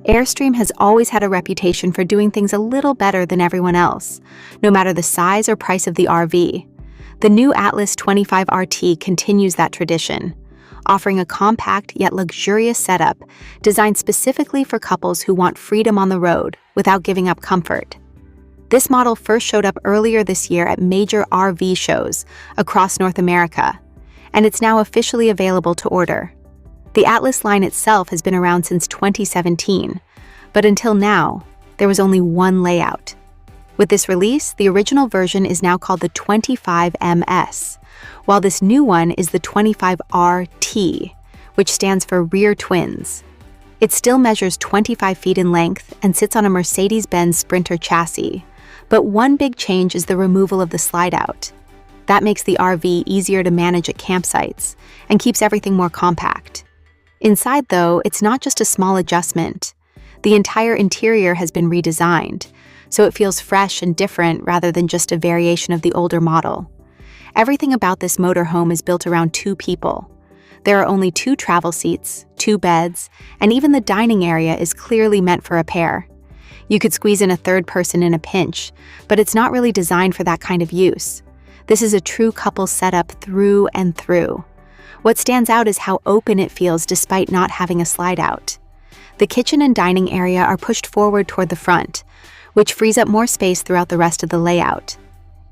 Airstream has always had a reputation for doing things a little better than everyone else, no matter the size or price of the RV. The new Atlas 25 RT continues that tradition, offering a compact yet luxurious setup designed specifically for couples who want freedom on the road without giving up comfort. This model first showed up earlier this year at major RV shows across North America, and it's now officially available to order. The Atlas line itself has been around since 2017, but until now, there was only one layout. With this release, the original version is now called the 25MS, while this new one is the 25RT, which stands for Rear Twins. It still measures 25 feet in length and sits on a Mercedes-Benz Sprinter chassis, but one big change is the removal of the slide-out. That makes the RV easier to manage at campsites and keeps everything more compact. Inside, though, it's not just a small adjustment. The entire interior has been redesigned, so it feels fresh and different rather than just a variation of the older model. Everything about this motorhome is built around two people. There are only 2 travel seats, 2 beds, and even the dining area is clearly meant for a pair. You could squeeze in a third person in a pinch, but it's not really designed for that kind of use. This is a true couple setup through and through. What stands out is how open it feels despite not having a slide out. The kitchen and dining area are pushed forward toward the front, which frees up more space throughout the rest of the layout.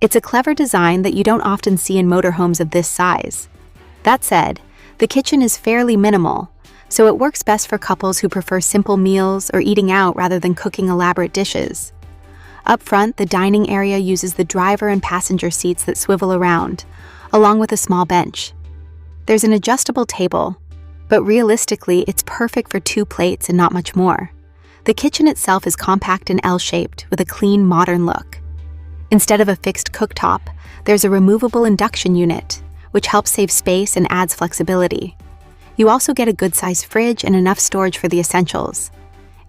It's a clever design that you don't often see in motorhomes of this size. That said, the kitchen is fairly minimal, so it works best for couples who prefer simple meals or eating out rather than cooking elaborate dishes. Up front, the dining area uses the driver and passenger seats that swivel around, along with a small bench. There's an adjustable table, but realistically, it's perfect for 2 plates and not much more. The kitchen itself is compact and L-shaped with a clean, modern look. Instead of a fixed cooktop, there's a removable induction unit, which helps save space and adds flexibility. You also get a good-sized fridge and enough storage for the essentials.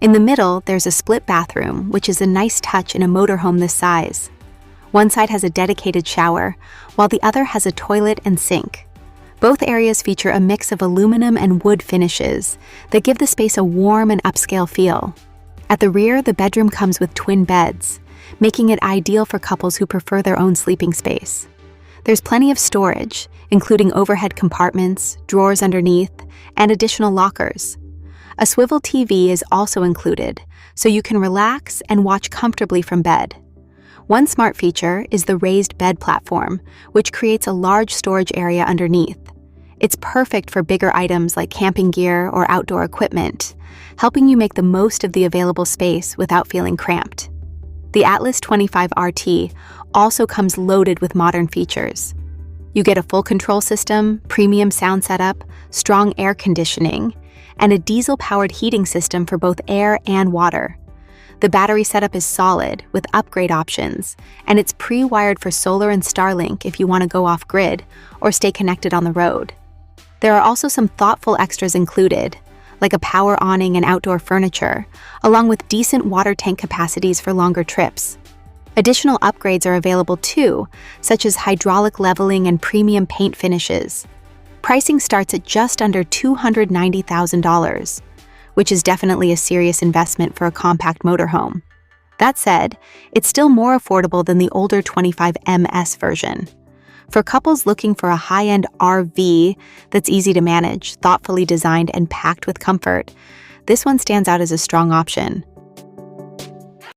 In the middle, there's a split bathroom, which is a nice touch in a motorhome this size. One side has a dedicated shower, while the other has a toilet and sink. Both areas feature a mix of aluminum and wood finishes that give the space a warm and upscale feel. At the rear, the bedroom comes with twin beds, making it ideal for couples who prefer their own sleeping space. There's plenty of storage, including overhead compartments, drawers underneath, and additional lockers. A swivel TV is also included, so you can relax and watch comfortably from bed. One smart feature is the raised bed platform, which creates a large storage area underneath. It's perfect for bigger items like camping gear or outdoor equipment, helping you make the most of the available space without feeling cramped. The Atlas 25 RT also comes loaded with modern features. You get a full control system, premium sound setup, strong air conditioning, and a diesel-powered heating system for both air and water. The battery setup is solid, with upgrade options, and it's pre-wired for solar and Starlink if you want to go off-grid or stay connected on the road. There are also some thoughtful extras included, like a power awning and outdoor furniture, along with decent water tank capacities for longer trips. Additional upgrades are available too, such as hydraulic leveling and premium paint finishes. Pricing starts at just under $290,000, which is definitely a serious investment for a compact motorhome. That said, it's still more affordable than the older 25MS version. For couples looking for a high-end RV that's easy to manage, thoughtfully designed, and packed with comfort, this one stands out as a strong option.